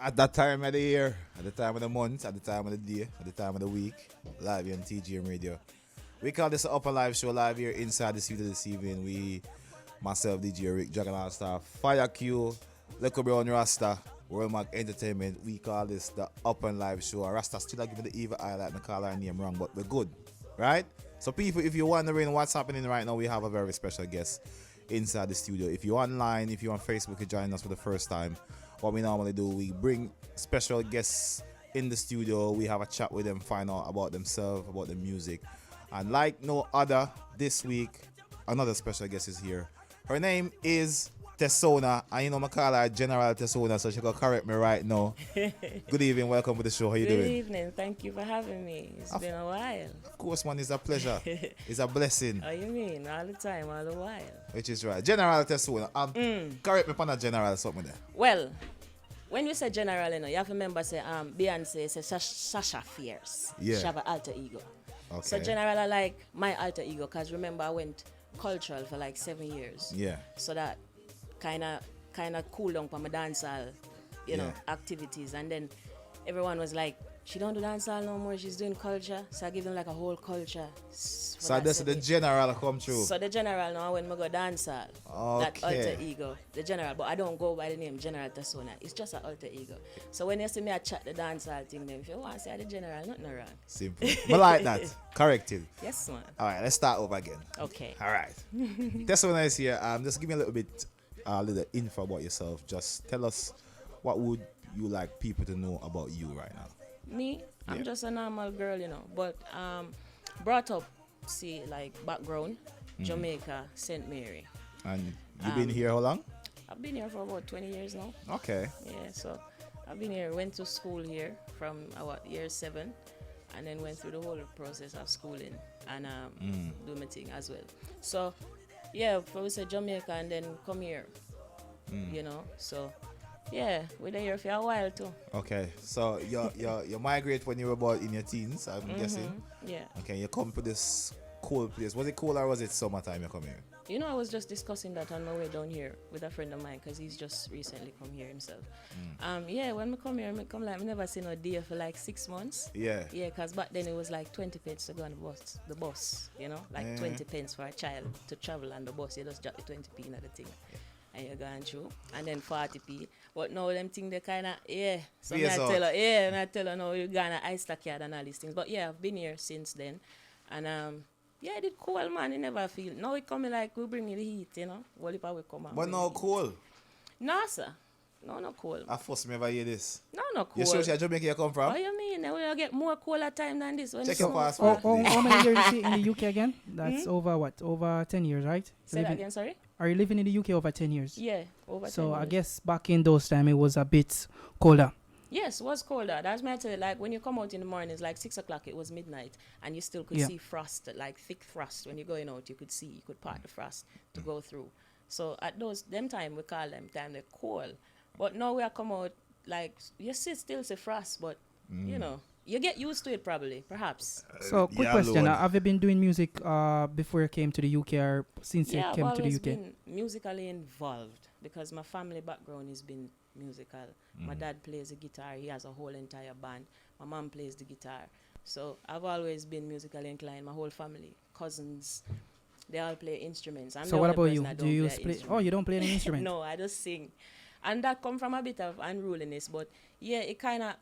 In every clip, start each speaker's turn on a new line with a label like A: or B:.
A: At that time of the year, at the time of the month, at the time of the day, at the time of the week, live here on TGM Radio. We call this Up and Live Show live here inside the studio this evening. We, myself, DJ Rick, Juggernaut Star, Fire Q, Leco Brown Rasta, World Mac Entertainment. We call this the Up and Live Show. Rasta still giving the evil eye like me call our name wrong, but we're good, right? So people, if you're wondering what's happening right now, we have a very special guest inside the studio. If you're online, if you're on Facebook, you're joining us for the first time, what we normally do, we bring special guests in the studio. We have a chat with them, find out about themselves, about the music. And like no other, this week, another special guest is here. Her name is Tasonia. And you know, I call her General Tasonia, so she can correct me right now. Good evening, welcome to the show. How you doing?
B: Good evening, thank you for having me. It's been a while.
A: Of course, man, it's a pleasure. It's a blessing.
B: Oh, you mean all the time, all the while?
A: Which is right. General Tasonia. Correct me upon a general something there.
B: Well, when you say general, you have to remember, say, Beyonce say Sasha Fierce.
A: Yeah.
B: She have an alter ego.
A: Okay.
B: So general, I like my alter ego, because remember, I went cultural for like 7 years.
A: Yeah.
B: So that kind of cool down for my dancehall, you know, activities. And then everyone was like, she don't do dancehall no more, she's doing culture. So I give them like a whole culture.
A: So this is the general come true.
B: So the general now when I go dancehall, that alter ego, the general. But I don't go by the name General Tasonia. It's just an alter ego. So when you see me I chat the dancehall thing, then if you want to say the general, nothing wrong.
A: Simple. But like that. Corrective.
B: Yes, man.
A: All right, let's start over again.
B: Okay.
A: All right. Tasonia is here. Just give me a little bit, little info about yourself. Just tell us what would you like people to know about you right now.
B: Me, I'm just a normal girl, you know, but brought up, see, like background, Jamaica, St. Mary.
A: And you've been here how long?
B: I've been here for about 20 years now.
A: Okay.
B: Yeah, so I've been here, went to school here from year 7, and then went through the whole process of schooling and do my thing as well. So, yeah, we say Jamaica and then come here, you know, so. Yeah, we're here for a while too.
A: Okay, so you migrate when you were about in your teens, I'm guessing.
B: Yeah.
A: Okay, you come to this cold place. Was it cold or was it summertime you come here?
B: You know, I was just discussing that on my way down here with a friend of mine, because he's just recently come here himself. Yeah, when I come here, I come like I never seen a day for like 6 months.
A: Yeah.
B: Yeah, because back then it was like 20 pence to go on the bus, you know, like 20 pence for a child to travel on the bus. You just drop the 20p in the thing. And you're going through, and then 40p. But now them thing they kind of, So I tell her, and I tell her, no, you're going to ice stack yard and all these things. But yeah, I've been here since then. And it did cool, man. You never feel. Now it coming like, we bring me the heat, you know. Well, if I will come out.
A: But no cool.
B: No, sir. No cool.
A: I first never hear this.
B: No cool.
A: You sure it's Jamaica you come from?
B: What you mean? We'll get more cooler time than this. When
A: Check your passport.
C: How many years is it in the UK again? That's over what? Over 10 years, right?
B: Say that again, sorry?
C: Are you living in the UK over 10 years?
B: Yeah, over 10 years.
C: So I guess back in those times it was a bit colder.
B: Yes, it was colder. That's my tell you, like when you come out in the morning, it's like 6 o'clock, it was midnight, and you still could see frost, like thick frost. When you're going out, you could part the frost to go through. So at them time, we call them time they're cold. But now we are come out, like, you still see frost, but, you know, you get used to it probably, perhaps.
C: So, quick question. Have you been doing music before you came to the UK or since you came to the UK?
B: Yeah, I've always been musically involved because my family background has been musical. My dad plays the guitar. He has a whole entire band. My mom plays the guitar. So I've always been musically inclined. My whole family, cousins, they all play instruments.
C: So what about you? Do you play? Oh, you don't play any instrument?
B: No, I just sing. And that come from a bit of unruliness, but yeah,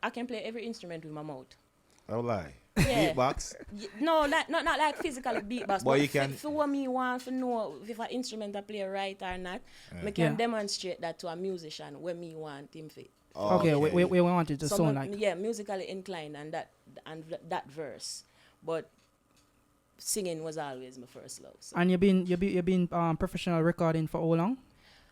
B: I can play every instrument with my mouth.
A: Oh, lie.
B: Yeah.
A: Beatbox?
B: No, not like physically beatbox, but
A: you can.
B: For what me want to know if an instrument I play right or not, I can demonstrate that to a musician when me want him to.
C: Okay, we want it to sound like.
B: Yeah, musically inclined and that verse, but singing was always my first love. So.
C: And you've been professional recording for how long?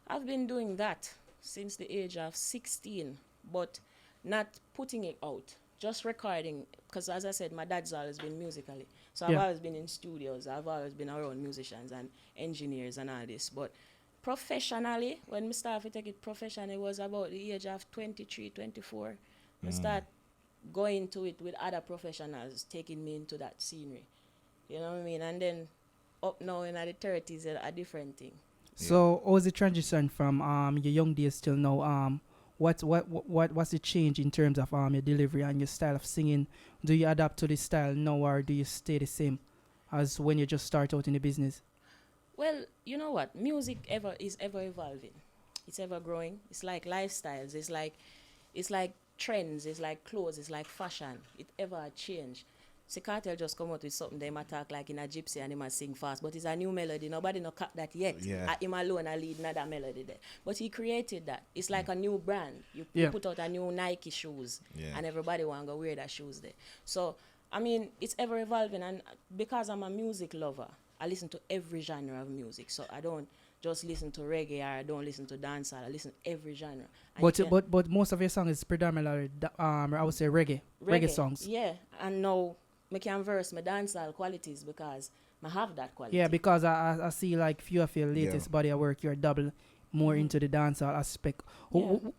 B: I've been doing that since the age of 16, but not putting it out, just recording. Because as I said, my dad's always been musically. So I've always been in studios. I've always been around musicians and engineers and all this. But professionally, when I started to take it professionally, it was about the age of 23, 24. I start going to it with other professionals, taking me into that scenery. You know what I mean? And then up now in the 30s, a different thing.
C: So, how was the transition from your young days till now? what's the change in terms of your delivery and your style of singing? Do you adapt to this style now, or do you stay the same as when you just start out in the business?
B: Well, you know what? Music is ever evolving. It's ever growing. It's like lifestyles. It's like trends. It's like clothes. It's like fashion. It ever change. See, Cartel just come out with something. They might talk like in a gypsy and he might sing fast, but it's a new melody. Nobody no cut that yet.
A: Yeah.
B: Him alone I lead another melody there. But he created that. It's like a new brand. You put out a new Nike shoes, and everybody want to go wear that shoes there. So I mean, it's ever evolving, and because I'm a music lover, I listen to every genre of music. So I don't just listen to reggae, or I don't listen to dancehall. I listen to every genre. And
C: But most of your songs is predominantly I would say reggae songs.
B: Yeah, and now I can verse my dancehall qualities because I have that quality.
C: Yeah, because I see like few of your latest body of work, you're double more into the dancehall aspect.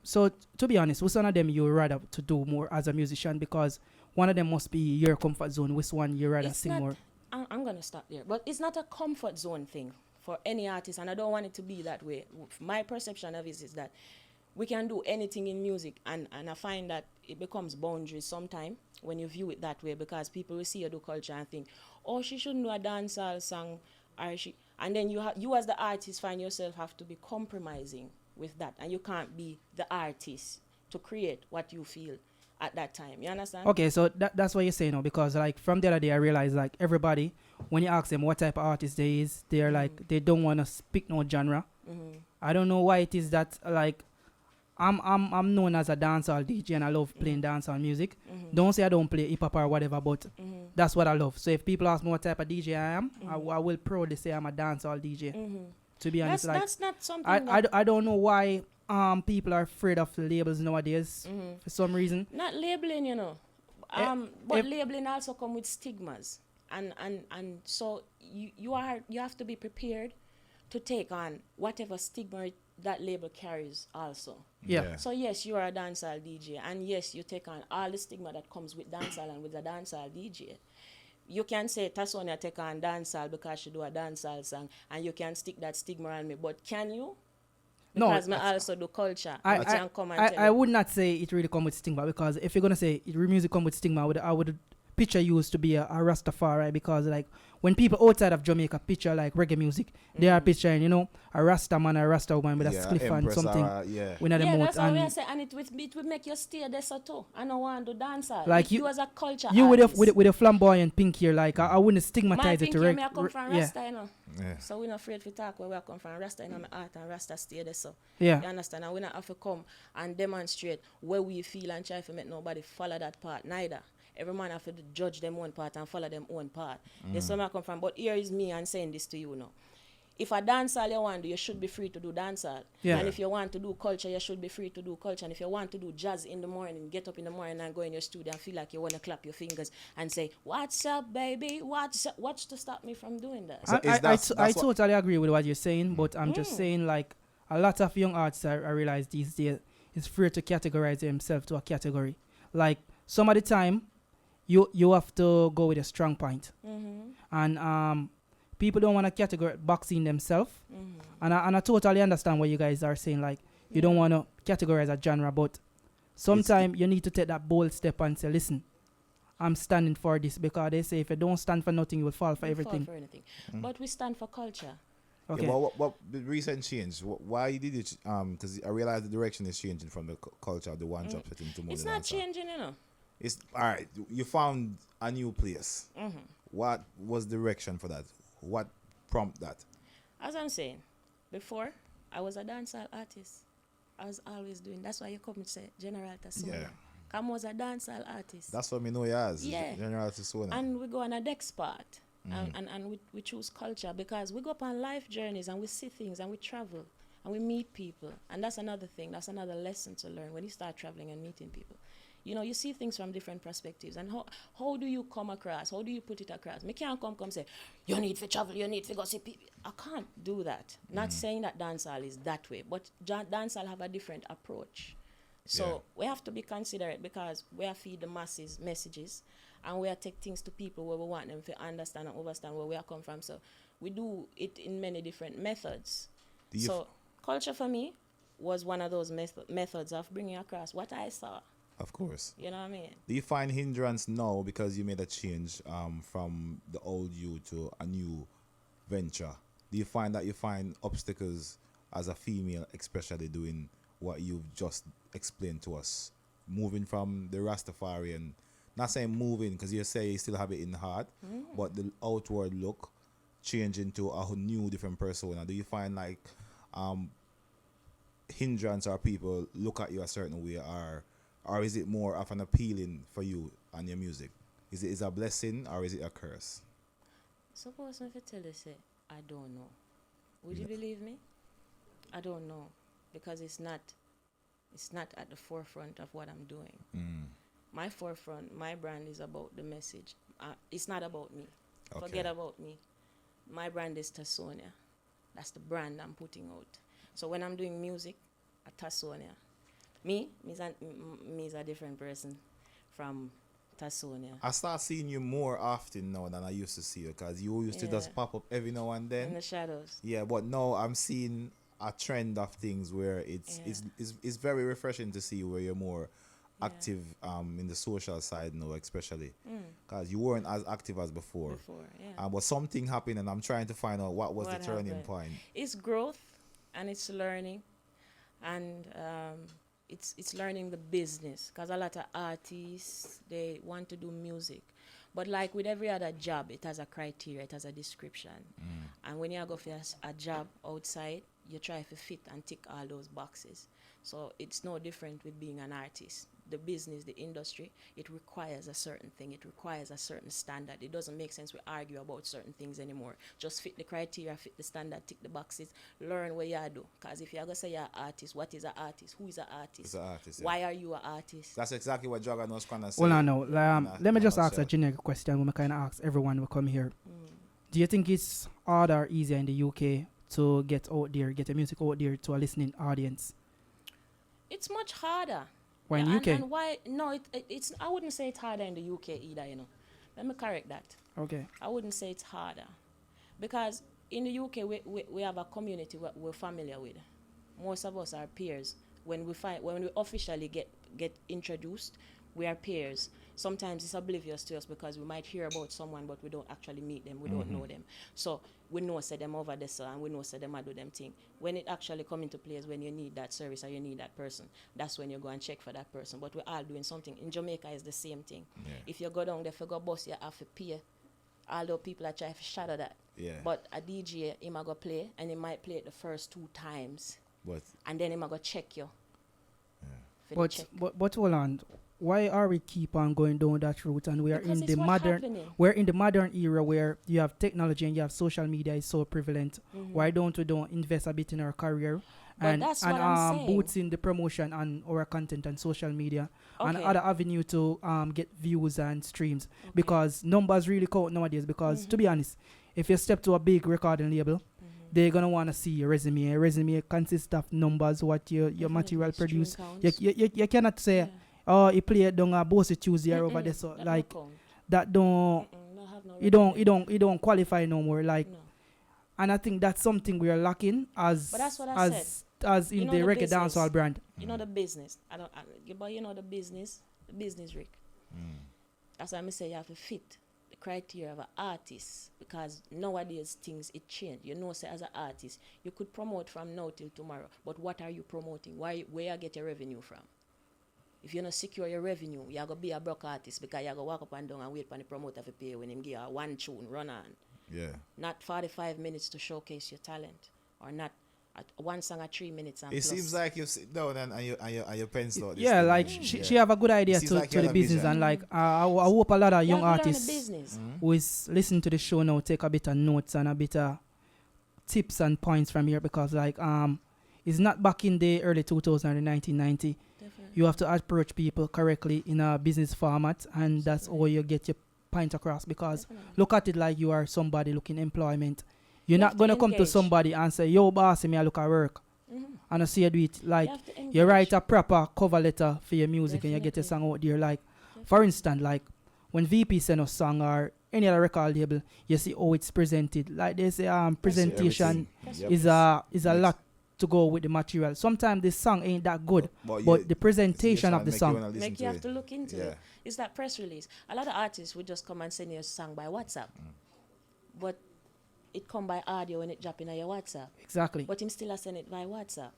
C: So to be honest, which one of them you would rather to do more as a musician? Because one of them must be your comfort zone. Which one you rather sing more?
B: I'm gonna stop there, but it's not a comfort zone thing for any artist, and I don't want it to be that way. My perception of it is that we can do anything in music, and I find that it becomes boundaries sometime when you view it that way, because people will see you do culture and think, oh, she shouldn't do a dancehall song, or she, and then you as the artist find yourself have to be compromising with that, and you can't be the artist to create what you feel at that time. You understand?
C: Okay, so that's what you're saying now, because like from the other day I realized like everybody, when you ask them what type of artist they is, they're like they don't want to speak no genre. I don't know why it is that like I'm known as a dancehall DJ and I love playing dancehall music. Don't say I don't play hip hop or whatever, but that's what I love. So if people ask me what type of DJ I am, I will proudly say I'm a dancehall DJ. To be honest,
B: that's not something
C: I don't know why people are afraid of labels nowadays for some reason.
B: Not labeling, you know. But labeling also come with stigmas. And so you have to be prepared to take on whatever stigma that label carries also.
C: Yeah.
B: So yes, you are a dancehall DJ, and yes, you take on all the stigma that comes with dancehall and with a dancehall DJ. You can say Tasonia take on dancehall because she do a dancehall song, and you can stick that stigma on me, but can you? Because I also do culture.
C: I would not say it really come with stigma, because if you're gonna say it music come with stigma, I would picture used to be a Rastafari, because like when people outside of Jamaica picture like reggae music, they are picturing, you know, a Rasta man or a Rasta woman with a spliff and something.
B: That's what we say, and it would make you stay there so too. I don't want to dance.
C: Like
B: you as a culture
C: you
B: artist,
C: with a flamboyant pink hair, like I wouldn't stigmatize it to
B: reggae. I come from Rasta, you know.
A: Yeah.
B: So we're not afraid to talk where we come from. Rasta in my art, and Rasta stay there so.
C: Yeah.
B: You understand? And we not have to come and demonstrate where we feel and try to make nobody follow that part neither. Every man have to judge them one part and follow them own part. That's where I come from. But here is me and saying this to you now. If a dancehall you want to do, you should be free to do dancehall.
C: Yeah.
B: And if you want to do culture, you should be free to do culture. And if you want to do jazz in the morning, get up in the morning and go in your studio and feel like you want to clap your fingers and say, "What's up, baby? What's up?" What's to stop me from doing that?
A: So
C: I totally agree with what you're saying, but I'm just saying like a lot of young artists I realize these days is free to categorize themselves to a category. Like some of the time, you have to go with a strong point. And people don't want to categorize boxing themselves. And I totally understand what you guys are saying. Like you don't want to categorize a genre, but sometimes you need to take that bold step and say, listen, I'm standing for this, because they say if you don't stand for nothing, you will fall for everything.
B: Fall for anything. But we stand for culture.
A: Okay. Yeah, what the recent change? Why you did it? Because I realized the direction is changing from the culture of the one drop setting to more.
B: It's not changing, you know.
A: It's all right. You found a new place. What was the direction for that? What prompted that?
B: As I'm saying, before I was a dancehall artist. I was always doing. That's why you come and say General Tasonia. Yeah. Come was a dancehall artist.
A: That's what me know you as. Yeah. General Tasonia.
B: And we go on a next part. And we choose culture, because we go up on life journeys and we see things and we travel and we meet people. And that's another thing. That's another lesson to learn when you start traveling and meeting people. You know, you see things from different perspectives. And how do you come across? How do you put it across? Me can't come say, you need to travel, you need to go see people. I can't do that. Not saying that dancehall is that way, but dancehall have a different approach. So we have to be considerate, because we are feed the masses messages, and we are take things to people where we want them to understand and understand where we are come from. So we do it in many different methods. So culture for me was one of those methods of bringing across what I saw.
A: Of course.
B: You know what I mean?
A: Do you find hindrance now because you made a change from the old you to a new venture? Do you find that you find obstacles as a female, especially doing what you've just explained to us? Moving from the Rastafarian, not saying moving because you say you still have it in the heart, but the outward look changing to a new different persona. Do you find like hindrance or people look at you a certain way, or is it more of an appealing for you and your music? Is it a blessing or is it a curse?
B: Suppose if I tell you, say, I don't know. Would you believe me? I don't know, because it's not at the forefront of what I'm doing. My forefront, my brand is about the message. It's not about me.
A: Okay.
B: Forget about me. My brand is Tasonia. That's the brand I'm putting out. So when I'm doing music at Tasonia, me is a different person from Tasonia.
A: I start seeing you more often now than I used to see you, because you used to just pop up every now and then.
B: In the shadows.
A: Yeah, but now I'm seeing a trend of things where it's very refreshing to see where you're more active in the social side now, especially because you weren't as active as before. But something happened, and I'm trying to find out what was the turning point.
B: It's growth, and it's learning, and it's learning the business, because a lot of artists, they want to do music, but like with every other job, it has a criteria, it has a description, and when you go for a job outside, you try to fit and tick all those boxes. So it's no different with being an artist. The business, the industry, it requires a certain thing. It requires a certain standard. It doesn't make sense we argue about certain things anymore. Just fit the criteria, fit the standard, tick the boxes, learn what you do. Because if you're going to say you're an artist, what is an artist? Who is an artist?
A: It's an artist.
B: Why are you an artist?
A: That's exactly what Dragon was going to say.
C: Well, I know. Let me just ask a generic question. We kind of ask everyone who come here. Do you think it's harder or easier in the UK to get out there, get the music out there to a listening audience?
B: It's much harder.
C: Why in UK?
B: And why? No, it's. I wouldn't say it's harder in the UK either. Let me correct that.
C: Okay.
B: I wouldn't say it's harder, because in the UK we have a community we're familiar with. Most of us are peers. When we officially get introduced, we are peers. Sometimes it's oblivious to us because we might hear about someone, but we don't actually meet them. We don't know them. So we know say them over there, and we know say them I do them thing. When it actually come into play is when you need that service or you need that person. That's when you go and check for that person. But we're all doing something. In Jamaica, it's the same thing. Yeah. If you go down there, if you go bus, you have to pay. Although people are trying to shadow that. Yeah. But a DJ, he might go play, and he might play it the first 2 times. And then he might go check you.
C: Yeah. But hold on. Why are we keep on going down that route? And we are in the modern era where you have technology and you have social media is so prevalent. Why don't we invest a bit in our career and boots in the promotion and our content and social media and other avenue to get views and streams? Because numbers really count nowadays. Because to be honest, if you step to a big recording label, they're gonna want to see your resume. A resume consists of numbers, what your material produce. You cannot say, oh, he played down a Bossy Tuesday over there, so like that you don't qualify no more. Like, and I think that's something we are lacking as in the reggae dancehall brand.
B: You know the business. But you know the business, Rick. That's why I say you have to fit the criteria of an artist, because nowadays things it change. You know, say as an artist, you could promote from now till tomorrow, but what are you promoting? Where you get your revenue from? If you don't secure your revenue, you're going to be a broke artist, because you're going to walk up and down and wait for the promoter to pay when him give you one tune, run on. Yeah. Not 45 minutes to showcase your talent, or not one song at 3 minutes and
A: it
B: plus.
A: Seems like you sit down and you pencil out this
C: yeah,
A: thing.
C: Like she have a good idea to the business, and like I hope a lot of young artists who is listening to the show now take a bit of notes and a bit of tips and points from here, because like it's not back in the early 2000s and 1990. You have to approach people correctly in a business format, and that's how you get your point across. Because look at it like you are somebody looking employment. You're not going to come to somebody and say, yo, boss, me I look at work. And I see you do it. Like, you write a proper cover letter for your music and you get a song out there. Like, for instance, like, when VP send a song or any other record label, you see how it's presented. Like, they say presentation is a lot to go with the material. Sometimes the song ain't that good,
A: But
C: but the presentation of the
A: make you
C: song.
A: wanna listen
B: Make you have
A: it.
B: to look into
A: Yeah.
B: it. It's that press release. A lot of artists would just come and send you a song by WhatsApp. But it come by audio and it drop in your WhatsApp.
C: Exactly.
B: But him still a send it by WhatsApp.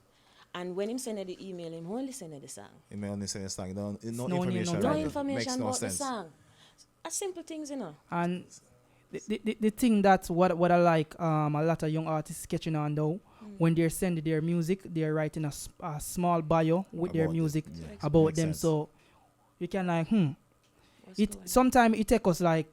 B: And when him send you the email, him only send you the song.
A: You may only sing a song. No
C: No
A: information.
C: name,
B: No
C: Right.
A: Makes
B: information
A: no
B: about
A: sense.
B: the song. A simple things, you know.
C: And the thing that's what I like, a lot of young artists catching on though, when they're sending their music, they're writing a small bio with their
A: About it,
C: music
A: yeah.
C: about
A: Makes
C: them.
A: sense.
C: So you can like,
B: What's
C: it
B: going on?
C: sometimes it take us like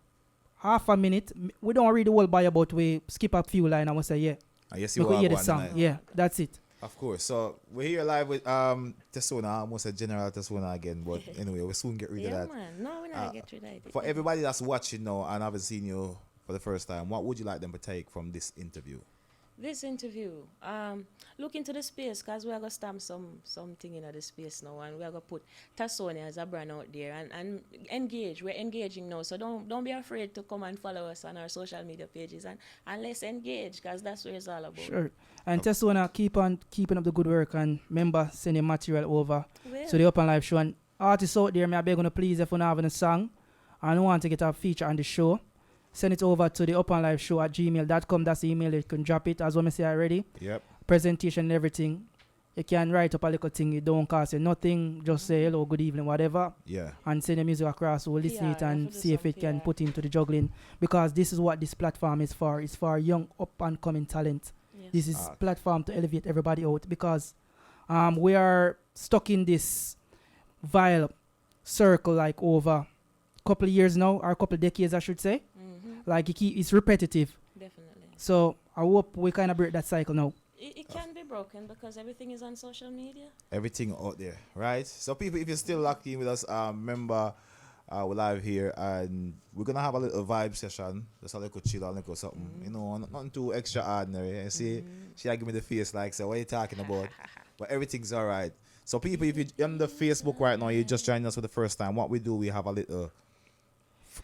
C: half a minute. We don't read the whole bio, but we skip a few lines and we say, yeah,
A: I guess
C: we
A: you
C: could hear the
A: one
C: song.
A: tonight.
C: Yeah, that's it.
A: Of course. So we're here live with Tasonia, almost a general Tasonia again, but anyway, we'll soon get rid
B: Yeah,
A: of that.
B: man. No, we're not get rid of it.
A: For everybody that's watching now and haven't seen you for the first time, what would you like them to take from this interview?
B: This interview, look into the space because we are going to stamp something in the space now and we are going to put Tasonia as a brand out there and engage. We're engaging now, so don't be afraid to come and follow us on our social media pages and let's engage because that's what it's all about.
C: Sure. And Tasonia, keep on keeping up the good work and remember sending material over
B: Well,
C: to the UpnLive show. And artists out there, may I beg you to please, if you not having a song and want to get a feature on the show, send it over to the upnliveshow at gmail.com. That's the email. You can drop it as well. I say already.
A: Yep.
C: Presentation and everything. You can write up a little thing. It don't cost you nothing. Just say hello, good evening, whatever.
A: Yeah.
C: And send the music across. We'll listen it
B: PR,
C: and
B: have to do
C: see if
B: some
C: it can
B: PR.
C: put into the juggling. Because this is what this platform is for. It's for young up and coming talent.
B: yes.
C: This is
A: Ah.
C: platform to elevate everybody out because we are stuck in this vile circle like over a couple of years now, or a couple of decades I should say. Like it's repetitive.
B: Definitely.
C: So I hope we kind of break that cycle now.
B: It can be broken because everything is on social media.
A: Everything out there, right? So people, if you're still locked in with us, remember we're live here and we're gonna have a little vibe session, just a little chill, a little something, you know, nothing too extraordinary. And see, she give me the face like, so what are you talking about? But everything's all right. So people, if you're on the Facebook right now, you're just joining us for the first time, what we do, we have a little,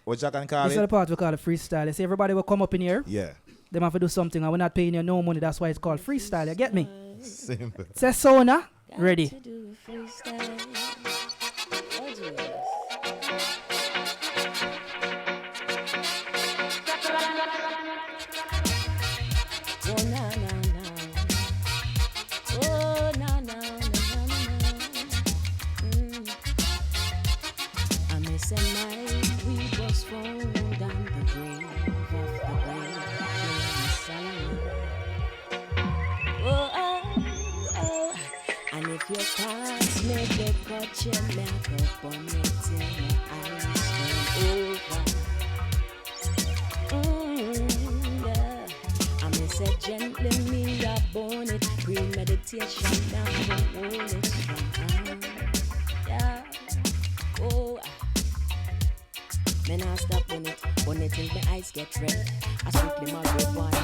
A: what you can call
C: This is the
A: it?
C: part we call it freestyle. You see, everybody will come up in here.
A: Yeah,
C: They have to do something and we're not paying you no money. That's why it's called freestyle. You get me?
A: simple.
C: Tasonia,
B: Got
C: ready.
B: to do a freestyle. Oh, Jesus. Oh, na, na, na. Oh, na, na, na, na, na. I miss a night we was found on the grave of the great King Solomon. Oh. And if your past make the cut your neck up on it till your eyes turn over. Yeah. I miss a gently me a bone it, premeditation down the wall it strong. Yeah. Oh. Man, I stop on it till my eyes get red. I strictly my red wine, I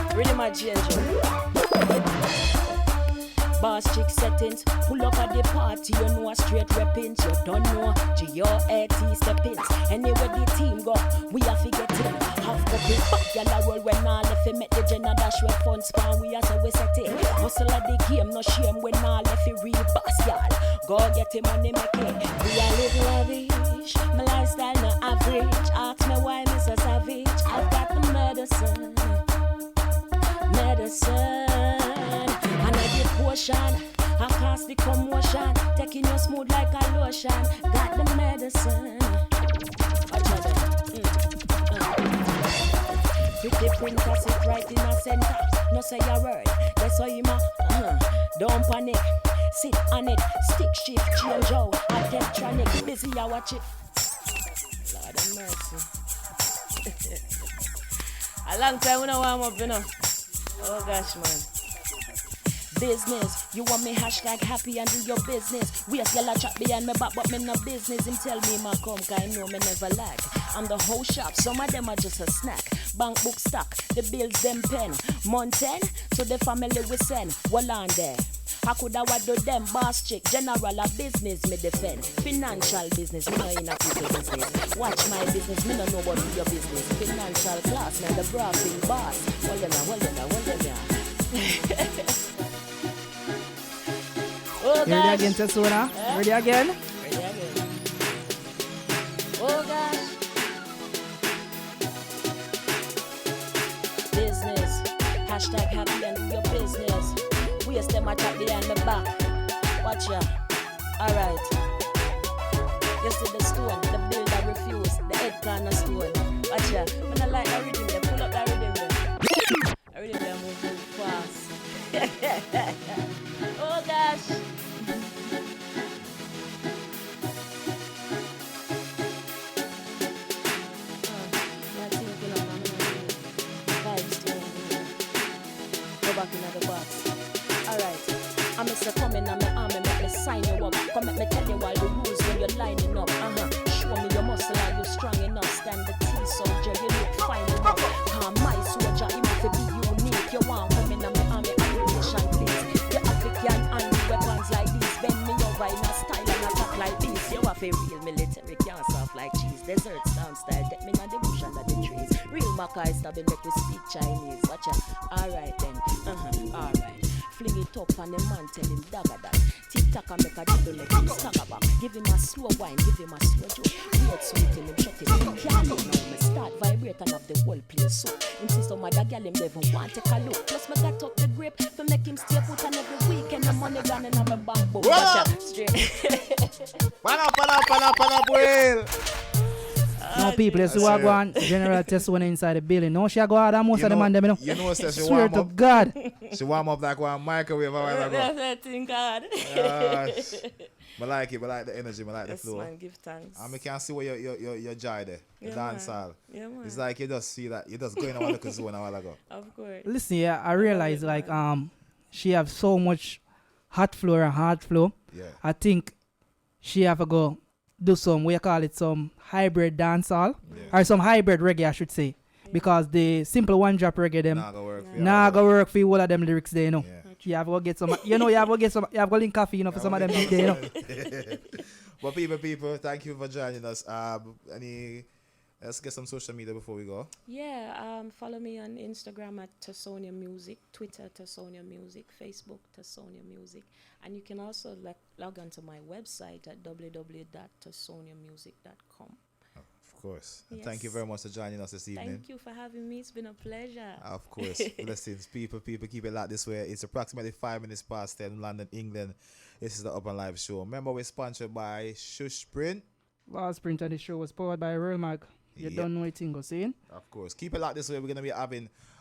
B: feel really my ginger. Boss chick settings, pull up at the party, you know a straight weapons. You don't know G-O-A-T steppings. Anywhere the team go, we have to get in. Half couple, back y'all roll when all left it. Make the Jenna dash with fun span, we as a we set it. Hustle at the game, no shame when all left it real boss y'all. Go get him money make it. We a live lavish, my lifestyle no average. Ask me why me so savage, I've got the medicine. And I get potion, I cast the commotion, taking you smooth like a lotion. Got the medicine. Pretty printer sit right in a center. No say a word, that's how you don't panic, sit on it, stick shift, change out, electronic, busy I watch it. Lord have mercy. A long time we don't warm up, you know. Oh gosh, man. Business, you want me hashtag happy and do your business. We as girl a chat behind me back, but me no business. Him tell me my come, cause I know me never lag. I'm the whole shop, some of them are just a snack. Bank book stock, the bills them pen. Month 10, to the family we send. Well on there. I coulda what do them boss chick. General a business me defend. Financial business, me no in a people business. Watch my business, me no know what your business. Financial class, man the bragging boss. Hold on. Oh
C: You ready again, Tasonia? Ready again?
B: Ready again. Oh gosh. Business. Hashtag happy and your business. Waste them a chat behind the back. Watch ya. Alright. You see the stone, the builder refuse. The head corner stone. Watch ya. When I like the rhythm, they pull up that rhythm there. I rhythm there move fast. Oh gosh. Go back in the box. Alright. I'm Mr. Coming on my arm and make me sign you up. Come make me tell you all the rules when you're lining up. Show me your muscle, are you strong enough? Stand the T soldier, you look fine enough. Come my soldier, you have to be unique. You want come in on my army, application please. You African and weapons like this. Bend me over in a style and attack like this. You have a real military, can't soft like cheese. Desert sound style, take me on the bush under the trees. Real Mackay stubby make we speak Chinese. Watch out. Alright then. Alright. Fling it up and the man tell him dagger that. Tick-tack and make a double leg him stagger back. Give him a slow wine, give him a slow joke. Weird sweet him shut him. Can't look now, me start vibrate and have the whole place so. Him see some other gal him never want take a look. Plus me got up the grape to make him stay put and every weekend the money gone and have a bank book. Watch out. Straight.
A: Pan up, well.
C: No people, let's see what go on. General Tasonia inside the building. No, she go out and most of the man them, you know.
A: You know, she
C: Swear
A: warm
C: to
A: up.
C: God.
A: She warm up like one microwave a while ago.
B: Thank God.
A: I like it, I like the energy, I like the
B: Yes,
A: flow.
B: man, give thanks.
A: And I can see where your joy there, the
B: Yeah,
A: dance
B: man.
A: hall.
B: Yeah, man.
A: It's like you just see that, you just going on like a zone a while ago.
B: Of course.
C: Listen, yeah, I realize like she have so much hot flow and hard flow.
A: Yeah.
C: I think she have to go do some, we call it some hybrid dancehall or some hybrid reggae, I should say, because the simple one drop reggae them
A: Nah, go work for you.
C: nah go work for all of them lyrics there, you know.
A: Yeah.
C: You have to go get some, you know, you have to get some, you have to go link coffee, you know, for some of them there, you know.
A: But people, thank you for joining us. Let's get some social media before we go.
B: Yeah, follow me on Instagram at Tasonia Music, Twitter Tasonia Music, Facebook Tasonia Music, and you can also log on to my website at www.tasoniamusic.com.
A: Of course. And
B: Yes.
A: thank you very much for joining us this evening.
B: Thank you for having me. It's been a pleasure.
A: Of course. Blessings, people, keep it locked this way. It's approximately 5 minutes past 10, London, England. This is the UpnLive show. Remember, we're sponsored by Shush Print.
C: Last print of the show was powered by Real Mag. You
A: Yep.
C: don't know anything, go saying.
A: Of course. Keep it locked this way. We're going to be having